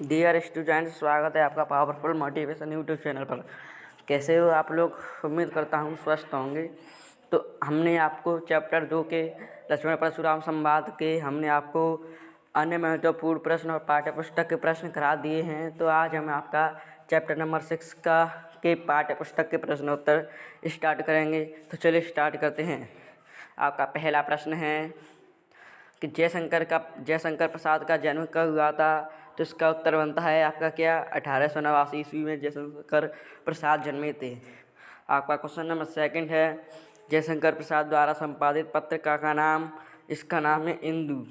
Dear student, स्वागत है आपका पावरफुल मोटिवेशन यूट्यूब चैनल पर। कैसे हो आप लोग? उम्मीद करता हूँ स्वस्थ होंगे। तो हमने आपको चैप्टर 2 के लक्ष्मण परशुराम संवाद के हमने आपको अन्य महत्वपूर्ण प्रश्न और पाठ्य पुस्तक के प्रश्न करा दिए हैं। तो आज हम आपका चैप्टर नंबर 6 का के पाठ्य पुस्तक के प्रश्नोत्तर स्टार्ट करेंगे। तो चलिए स्टार्ट करते हैं। आपका पहला प्रश्न है कि जयशंकर प्रसाद का जन्म कब हुआ था? तो इसका उत्तर बनता है आपका क्या? 1889 ईस्वी में जयशंकर प्रसाद जन्मे थे। आपका क्वेश्चन नंबर सेकंड है, जयशंकर प्रसाद द्वारा संपादित पत्रिका का नाम? इसका नाम है इंदु।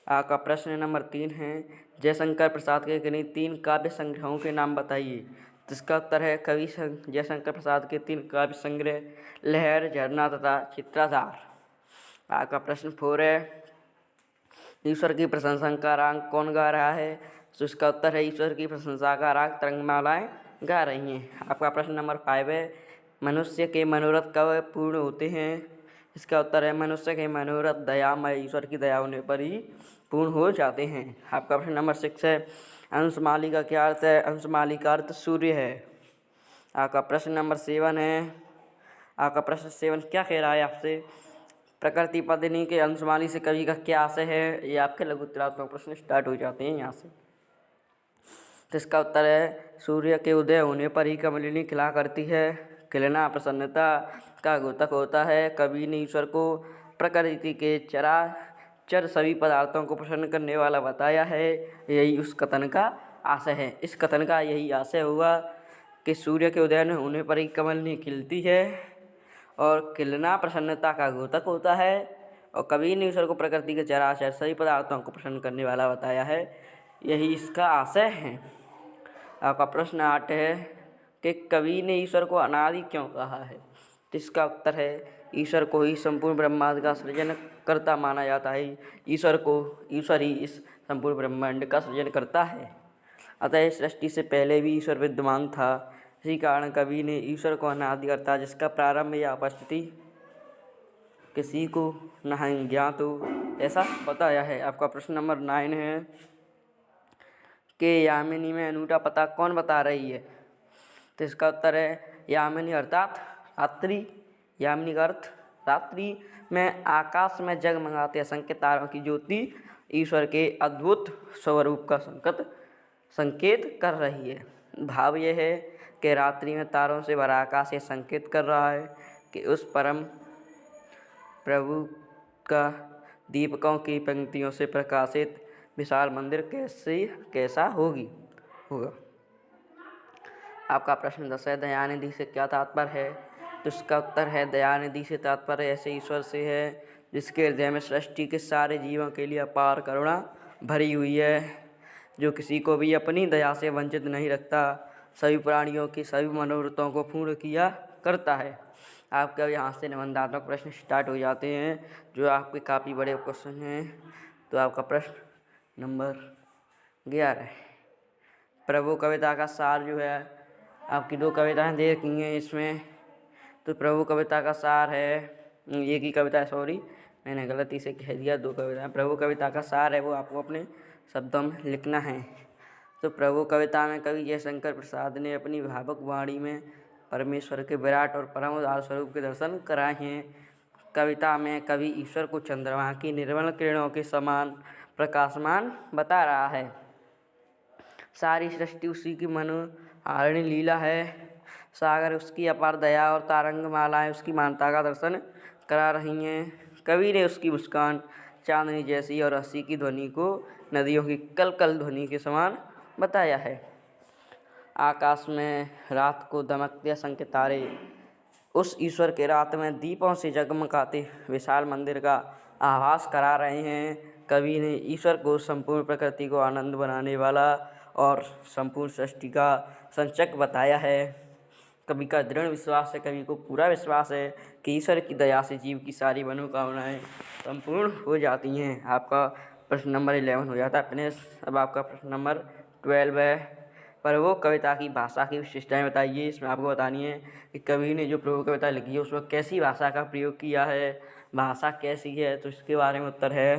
आपका प्रश्न नंबर 3 है, जयशंकर प्रसाद के किन्हीं 3 काव्य संग्रहों के नाम बताइए। तो इसका उत्तर है जयशंकर प्रसाद के 3 काव्य संग्रह लहर, झरना तथा चित्राधार। आपका प्रश्न 4 है, ईश्वर की प्रशंसा का राग कौन गा रहा है? तो इसका उत्तर है ईश्वर की प्रशंसा का राग तरंगमालाएं गा रही हैं। आपका प्रश्न नंबर 5 है, मनुष्य के मनोरथ कब पूर्ण होते हैं? इसका उत्तर है मनुष्य के मनोरथ दयामय ईश्वर की दया होने पर ही पूर्ण हो जाते हैं। आपका प्रश्न नंबर 6 है, अंशमाली का क्या अर्थ है? अंशमाली का अर्थ सूर्य है। आपका प्रश्न नंबर 7 है, आपका प्रश्न 7 क्या कह रहा है आपसे? प्रकृति पत्नी के अंशमाली से कवि का क्या आशय है? ये आपके लघु उत्तरात्मक प्रश्न स्टार्ट हो जाते हैं यहाँ से। तो इसका उत्तर है सूर्य के उदय होने पर ही कमलिनी खिला करती है। खिलना प्रसन्नता का द्योतक होता है। कवि ने ईश्वर को प्रकृति के चराचर सभी पदार्थों को प्रसन्न करने वाला बताया है। यही उस कथन का आशय है। इस कथन का यही आशय हुआ कि सूर्य के उदय होने पर ही कमलिनी खिलती है और खिलना प्रसन्नता का द्योतक होता है। और कवि ने ईश्वर को प्रकृति के चराचर सभी पदार्थों को प्रसन्न करने वाला बताया है। यही इसका आशय है। आपका प्रश्न 8 है कि कवि ने ईश्वर को अनादि क्यों कहा है? तो इसका उत्तर है ईश्वर को ही संपूर्ण ब्रह्मांड का सृजन करता माना जाता है। ईश्वर ही इस संपूर्ण ब्रह्मांड का सृजन करता है। अतः सृष्टि से पहले भी ईश्वर विद्यमान था। इसी कारण कवि ने ईश्वर को अनादि करता जिसका प्रारंभ या उपस्थिति किसी को नहीं ज्ञात हो ऐसा बताया है। आपका प्रश्न नंबर 9 है कि यामिनी में अनूठा पता कौन बता रही है? तो इसका उत्तर है यामिनी अर्थात रात्रि। यामिनी का अर्थ रात्रि में आकाश में जगमगाते असंख्य तारों की ज्योति ईश्वर के अद्भुत स्वरूप का संकेत कर रही है। भाव यह है कि रात्रि में तारों से भरा आकाश ये संकेत कर रहा है कि उस परम प्रभु का दीपकों की पंक्तियों से प्रकाशित विशाल मंदिर कैसा होगा। आपका प्रश्न 10 है, दयानिधि से क्या तात्पर्य है? तो इसका उत्तर है दयानिधि से तात्पर्य ऐसे ईश्वर से है जिसके हृदय में सृष्टि के सारे जीवों के लिए अपार करुणा भरी हुई है, जो किसी को भी अपनी दया से वंचित नहीं रखता, सभी प्राणियों की सभी मनोरथों को पूर्ण किया करता है। आपका यहाँ से निबंधात्मक प्रश्न स्टार्ट हो जाते हैं जो आपके काफ़ी बड़े क्वेश्चन हैं। तो आपका प्रश्न नंबर 11, प्रभु कविता का सार जो है, आपकी 2 कविताएं दे रखी हैं इसमें। तो प्रभु कविता का सार है, एक ही कविता है, सॉरी मैंने गलती से कह दिया 2 कविताएं। प्रभु कविता का सार है वो आपको अपने शब्दों में लिखना है। तो प्रभु कविता में कवि जयशंकर प्रसाद ने अपनी भावुक वाणी में परमेश्वर के विराट और परम उदार स्वरूप के दर्शन कराए हैं। कविता में कवि ईश्वर को चंद्रमा की निर्मल किरणों के समान प्रकाशमान बता रहा है। सारी सृष्टि उसी की मनोहारिणी लीला है। सागर उसकी अपार दया और तारंग मालाएं उसकी मानता का दर्शन करा रही हैं। कवि ने उसकी मुस्कान चांदनी जैसी और हंसी की ध्वनि को नदियों की कल कल ध्वनि के समान बताया है। आकाश में रात को दमकते असंख्य तारे उस ईश्वर के रात में दीपों से जगमगाते विशाल मंदिर का आभास करा रहे हैं। कवि ने ईश्वर को संपूर्ण प्रकृति को आनंद बनाने वाला और संपूर्ण सृष्टि का संचक बताया है। कवि का दृढ़ विश्वास है, कवि को पूरा विश्वास है कि ईश्वर की दया से जीव की सारी मनोकामनाएं संपूर्ण हो जाती हैं। आपका प्रश्न नंबर 11 हो जाता है फिनिश। अब आपका प्रश्न नंबर 12 है, प्रभु कविता की भाषा की विशेषताएं बताइए। इसमें आपको बतानी है कि कवि ने जो प्रभु कविता लिखी है उसमें कैसी भाषा का प्रयोग किया है, भाषा कैसी है। तो इसके बारे में उत्तर है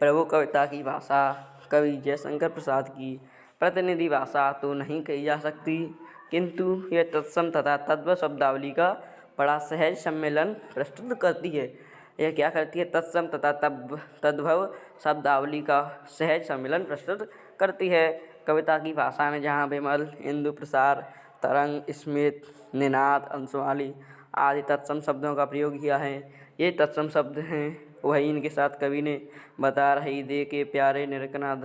प्रभु कविता की भाषा कवि जयशंकर प्रसाद की प्रतिनिधि भाषा तो नहीं कही जा सकती, किंतु यह तत्सम तथा तद्भव शब्दावली का बड़ा सहज सम्मेलन प्रस्तुत करती है। यह क्या करती है? तत्सम तथा तद्भव शब्दावली का सहज सम्मेलन प्रस्तुत करती है। कविता की भाषा में जहाँ विमल, इंदु प्रसार, तरंग, स्मित, निनाद, अंशुमाली आदि तत्सम शब्दों का प्रयोग किया है। ये तत्सम शब्द हैं, वही इनके साथ कवि ने बता रही दे के प्यारे, निरकना,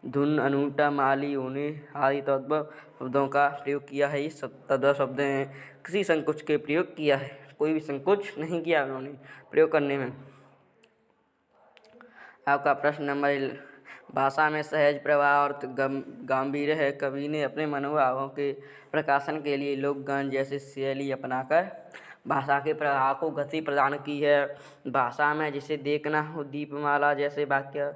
धुन, अनूठा, माली, होने आदि तद्भव शब्दों का प्रयोग किया है। ये तद्भव शब्द हैं, किसी संकोच के प्रयोग किया है, कोई भी संकोच नहीं किया उन्होंने प्रयोग करने में। आपका प्रश्न नंबर भाषा में सहज प्रवाह और गांभीर्य है। कवि ने अपने मनोभावों के प्रकाशन के लिए लोकगान जैसे शैली अपनाकर भाषा के प्रवाह को गति प्रदान की है। भाषा में जिसे देखना हो, दीपमाला जैसे वाक्य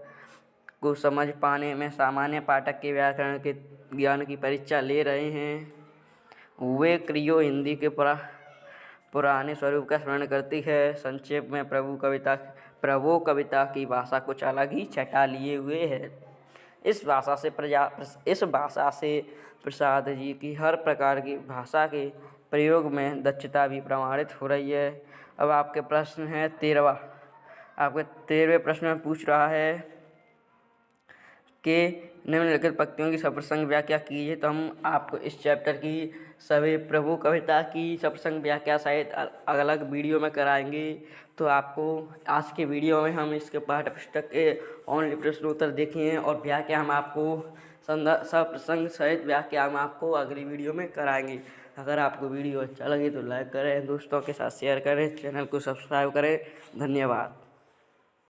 को समझ पाने में सामान्य पाठक के व्याकरण के ज्ञान की परीक्षा ले रहे हैं, वे क्रियो हिंदी के पुराने स्वरूप का स्मरण करती है। संक्षेप में प्रभु कविता की भाषा कुछ अलग ही छटा लिए हुए है। इस भाषा से प्रसाद जी की हर प्रकार की भाषा के प्रयोग में दक्षता भी प्रमाणित हो रही है। अब आपके प्रश्न है 13वां। आपके 13वें प्रश्न में पूछ रहा है कि निम्नलिखित पंक्तियों की सप्रसंग व्याख्या कीजिए। तो हम आपको इस चैप्टर की सभी प्रभु कविता की सप्रसंग व्याख्या शायद अलग अलग वीडियो में कराएंगे। तो आपको आज के वीडियो में हम इसके पाठ्य पुस्तक के ऑनली प्रश्न उत्तर देखें और व्याख्या हम आपको सप्रसंग सहित व्याख्या हम आपको अगली वीडियो में कराएंगे। अगर आपको वीडियो अच्छा लगे तो लाइक करें, दोस्तों के साथ शेयर करें, चैनल को सब्सक्राइब करें। धन्यवाद।